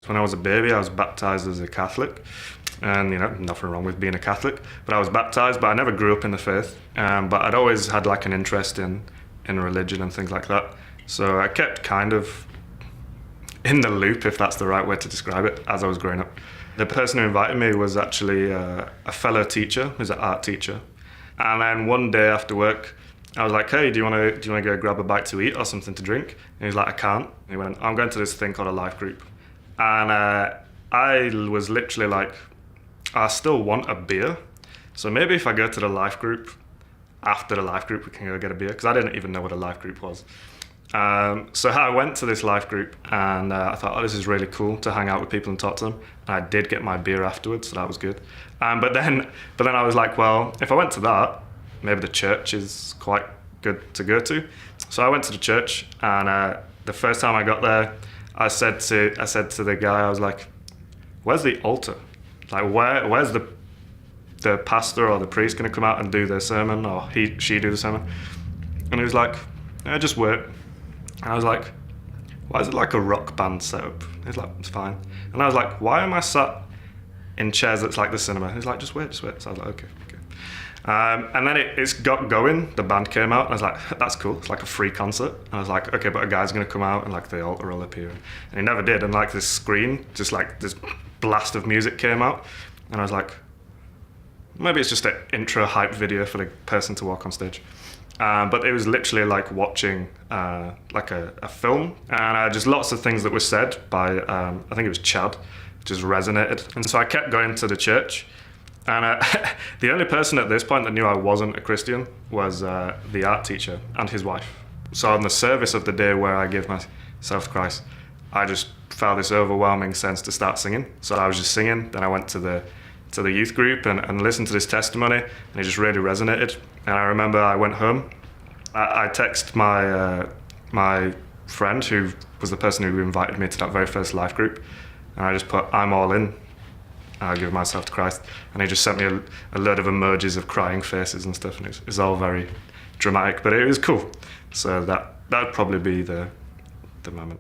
When I was a baby, I was baptized as a Catholic, and nothing wrong with being a Catholic. But I was baptized, but I never grew up in the faith. But I'd always had like an interest in religion and things like that. So I kept kind of in the loop, if that's the right way to describe it, as I was growing up. The person who invited me was actually a fellow teacher, who's an art teacher. And then one day after work, I was like, "Hey, do you want to go grab a bite to eat or something to drink?" And he's like, "I can't." And he went, "I'm going to this thing called a life group." And I was literally like, I still want a beer. So maybe if I go to the life group, after the life group, we can go get a beer. Because I didn't even know what a life group was. So I went to this life group and I thought, oh, this is really cool to hang out with people and talk to them. And I did get my beer afterwards, so that was good. But then I was like, well, if I went to that, maybe the church is quite good to go to. So I went to the church, and the first time I got there, I said to the guy, I was like, "Where's the altar? Like, where's the pastor or the priest going to come out and do their sermon, or she do the sermon?" And he was like, "Yeah, just wait." And I was like, "Why is it like a rock band setup?" He's like, "It's fine." And I was like, "Why am I sat in chairs that's like the cinema?" He's like, "Just wait." So I was like, okay. And then it's got going, the band came out, and I was like, "That's cool, it's like a free concert." And I was like, "Okay, but a guy's gonna come out and like the altar will appear." And he never did, and like this screen, just like this blast of music came out, and I was like, maybe it's just an intro hype video for the person to walk on stage. But it was literally like watching like a film, and just lots of things that were said by, I think it was Chad, just resonated. And so I kept going to the church, and the only person at this point that knew I wasn't a Christian was the art teacher and his wife. So on the service of the day where I gave myself to Christ, I just felt this overwhelming sense to start singing. So I was just singing, then I went to the youth group and listened to this testimony, and it just really resonated. And I remember I went home, I texted my friend, who was the person who invited me to that very first life group, and I just put, "I'm all in, I'll give myself to Christ." And he just sent me a load of emojis of crying faces and stuff, and it was all very dramatic, but it was cool. So that'd probably be the moment.